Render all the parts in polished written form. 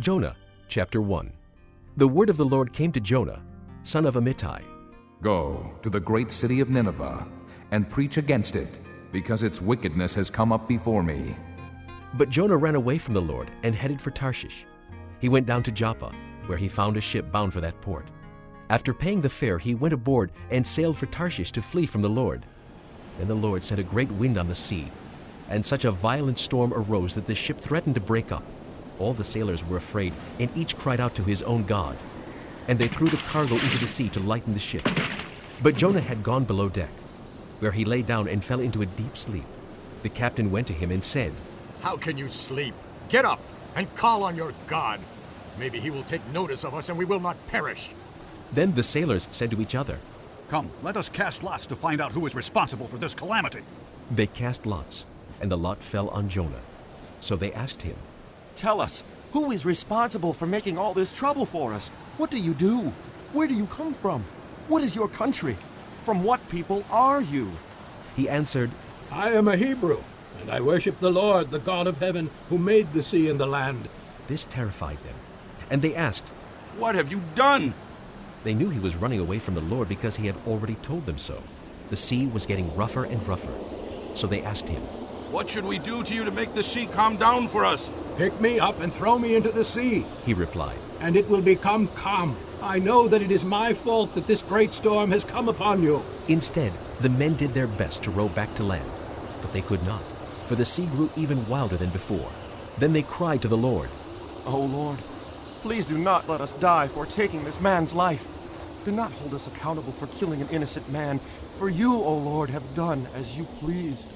Jonah chapter 1. The word of the Lord came to Jonah, son of Amittai. Go to the great city of Nineveh and preach against it, because its wickedness has come up before me. But Jonah ran away from the Lord and headed for Tarshish. He went down to Joppa, where he found a ship bound for that port. After paying the fare, he went aboard and sailed for Tarshish to flee from the Lord. Then the Lord sent a great wind on the sea, and such a violent storm arose that the ship threatened to break up. All the sailors were afraid, and each cried out to his own God. And they threw the cargo into the sea to lighten the ship. But Jonah had gone below deck, where he lay down and fell into a deep sleep. The captain went to him and said, How can you sleep? Get up and call on your God. Maybe he will take notice of us and we will not perish. Then the sailors said to each other, Come, let us cast lots to find out who is responsible for this calamity. They cast lots, and the lot fell on Jonah. So they asked him, Tell us, who is responsible for making all this trouble for us? What do you do? Where do you come from? What is your country? From what people are you? He answered, I am a Hebrew, and I worship the Lord, the God of heaven, who made the sea and the land. This terrified them, and they asked, What have you done? They knew he was running away from the Lord because he had already told them so. The sea was getting rougher and rougher. So they asked him, What should we do to you to make the sea calm down for us? Pick me up and throw me into the sea, he replied. and it will become calm. I know that it is my fault that this great storm has come upon you. Instead, the men did their best to row back to land, but they could not, for the sea grew even wilder than before. Then they cried to the Lord, O Lord, please do not let us die for taking this man's life. Do not hold us accountable for killing an innocent man, for you, O Lord, have done as you pleased.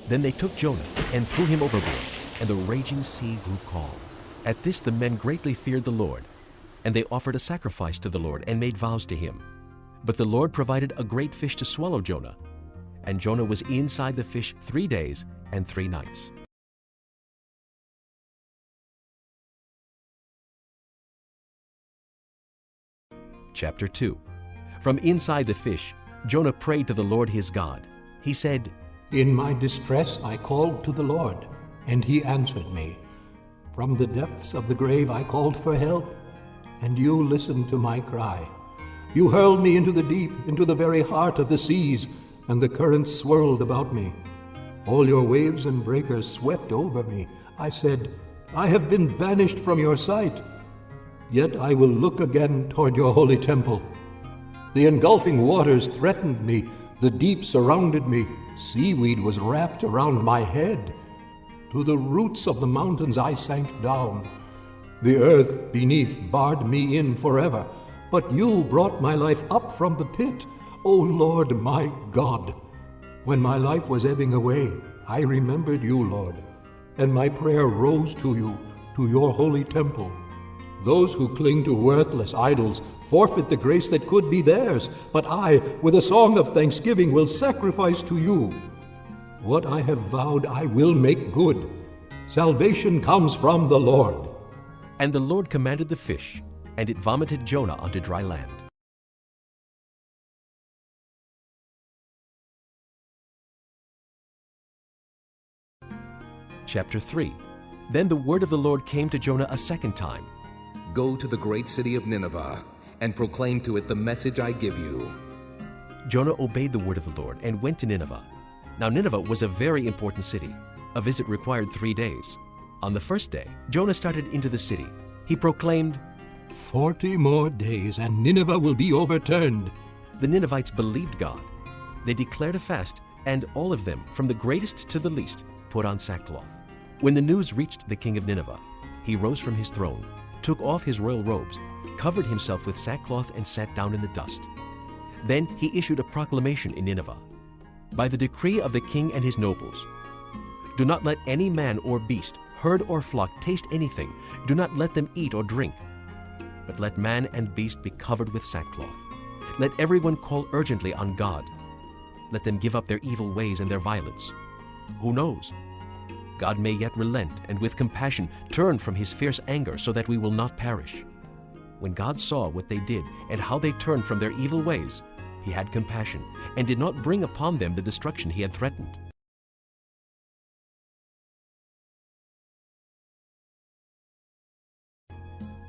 Then they took Jonah and threw him overboard, and the raging sea grew calm. At this the men greatly feared the Lord, and they offered a sacrifice to the Lord and made vows to him. But the Lord provided a great fish to swallow Jonah, and Jonah was inside the fish 3 days and 3 nights. Chapter 2. From inside the fish, Jonah prayed to the Lord his God. He said, In my distress I called to the Lord, and he answered me. From the depths of the grave I called for help, and you listened to my cry. You hurled me into the deep, into the very heart of the seas, and the currents swirled about me. All your waves and breakers swept over me. I said, I have been banished from your sight. Yet I will look again toward your holy temple. The engulfing waters threatened me. The deep surrounded me. Seaweed was wrapped around my head. To the roots of the mountains I sank down. The earth beneath barred me in forever. But you brought my life up from the pit, O Lord my God. When my life was ebbing away, I remembered you, Lord, and my prayer rose to you, to your holy temple. Those who cling to worthless idols forfeit the grace that could be theirs, but I, with a song of thanksgiving, will sacrifice to you. What I have vowed I will make good. Salvation comes from the Lord. And the Lord commanded the fish, and it vomited Jonah onto dry land. Chapter 3. Then the word of the Lord came to Jonah a second time. Go to the great city of Nineveh and proclaim to it the message I give you. Jonah obeyed the word of the Lord and went to Nineveh. Now Nineveh was a very important city. A visit required 3 days. On the first day, Jonah started into the city. He proclaimed, 40 more days, and Nineveh will be overturned. The Ninevites believed God. They declared a fast, and all of them, from the greatest to the least, put on sackcloth. When the news reached the king of Nineveh, he rose from his throne, took off his royal robes, covered himself with sackcloth, and sat down in the dust. Then he issued a proclamation in Nineveh. By the decree of the king and his nobles, do not let any man or beast, herd or flock taste anything. Do not let them eat or drink. But let man and beast be covered with sackcloth. Let everyone call urgently on God. Let them give up their evil ways and their violence. Who knows? God may yet relent and with compassion turn from his fierce anger so that we will not perish. When God saw what they did and how they turned from their evil ways, he had compassion and did not bring upon them the destruction he had threatened.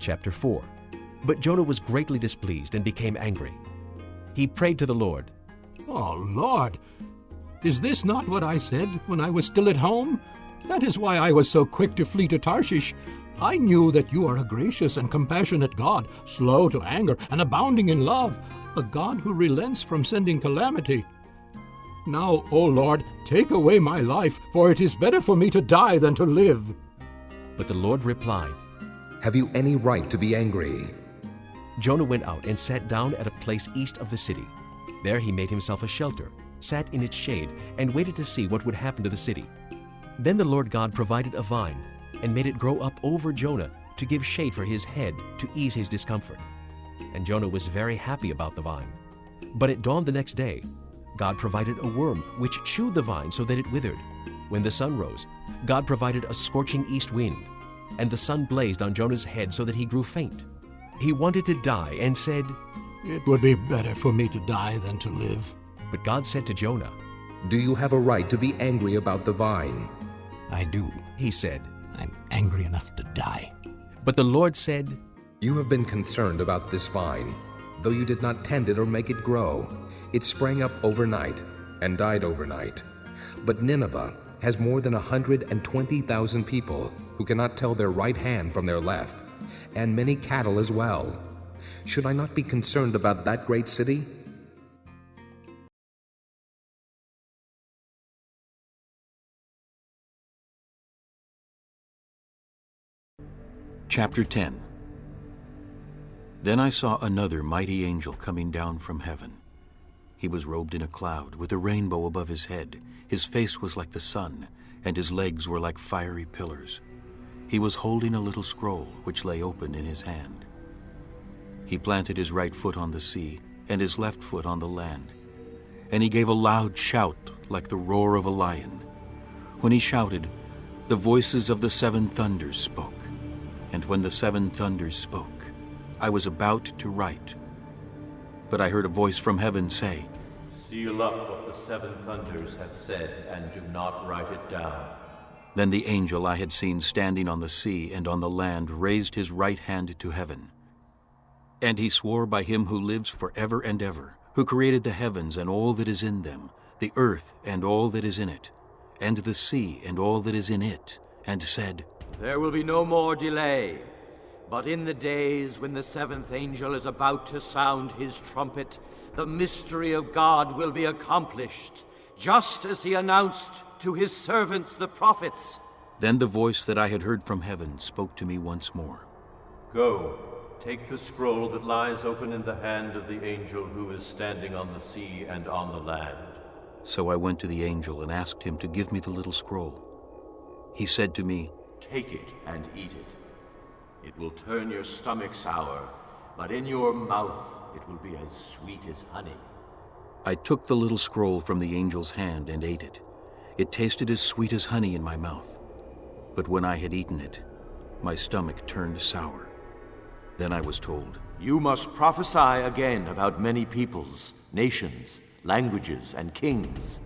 Chapter 4. But Jonah was greatly displeased and became angry. He prayed to the Lord. Oh, Lord, is this not what I said when I was still at home? That is why I was so quick to flee to Tarshish. I knew that you are a gracious and compassionate God, slow to anger and abounding in love, a God who relents from sending calamity. Now, O Lord, take away my life, for it is better for me to die than to live. But the Lord replied, Have you any right to be angry? Jonah went out and sat down at a place east of the city. There he made himself a shelter, sat in its shade, and waited to see what would happen to the city. Then the Lord God provided a vine and made it grow up over Jonah to give shade for his head to ease his discomfort. And Jonah was very happy about the vine. But at dawn the next day, God provided a worm which chewed the vine so that it withered. When the sun rose, God provided a scorching east wind, and the sun blazed on Jonah's head so that he grew faint. He wanted to die and said, It would be better for me to die than to live. But God said to Jonah, Do you have a right to be angry about the vine? I do. he said. I'm angry enough to die. But the Lord said, You have been concerned about this vine, though you did not tend it or make it grow. It sprang up overnight and died overnight. But Nineveh has more than 120,000 people who cannot tell their right hand from their left, and many cattle as well. Should I not be concerned about that great city? Chapter 10. Then I saw another mighty angel coming down from heaven. He was robed in a cloud, with a rainbow above his head. His face was like the sun, and his legs were like fiery pillars. He was holding a little scroll, which lay open in his hand. He planted his right foot on the sea, and his left foot on the land. And he gave a loud shout, like the roar of a lion. When he shouted, the voices of the seven thunders spoke. And when the seven thunders spoke, I was about to write. But I heard a voice from heaven say, Seal up what the seven thunders have said, and do not write it down. Then the angel I had seen standing on the sea and on the land raised his right hand to heaven. And he swore by him who lives forever and ever, who created the heavens and all that is in them, the earth and all that is in it, and the sea and all that is in it, and said, There will be no more delay, but in the days when the seventh angel is about to sound his trumpet, the mystery of God will be accomplished, just as he announced to his servants the prophets. Then the voice that I had heard from heaven spoke to me once more. Go, take the scroll that lies open in the hand of the angel who is standing on the sea and on the land. So I went to the angel and asked him to give me the little scroll. He said to me, Take it and eat it. It will turn your stomach sour, but in your mouth it will be as sweet as honey. I took the little scroll from the angel's hand and ate it. It tasted as sweet as honey in my mouth. But when I had eaten it, my stomach turned sour. Then I was told, You must prophesy again about many peoples, nations, languages, and kings.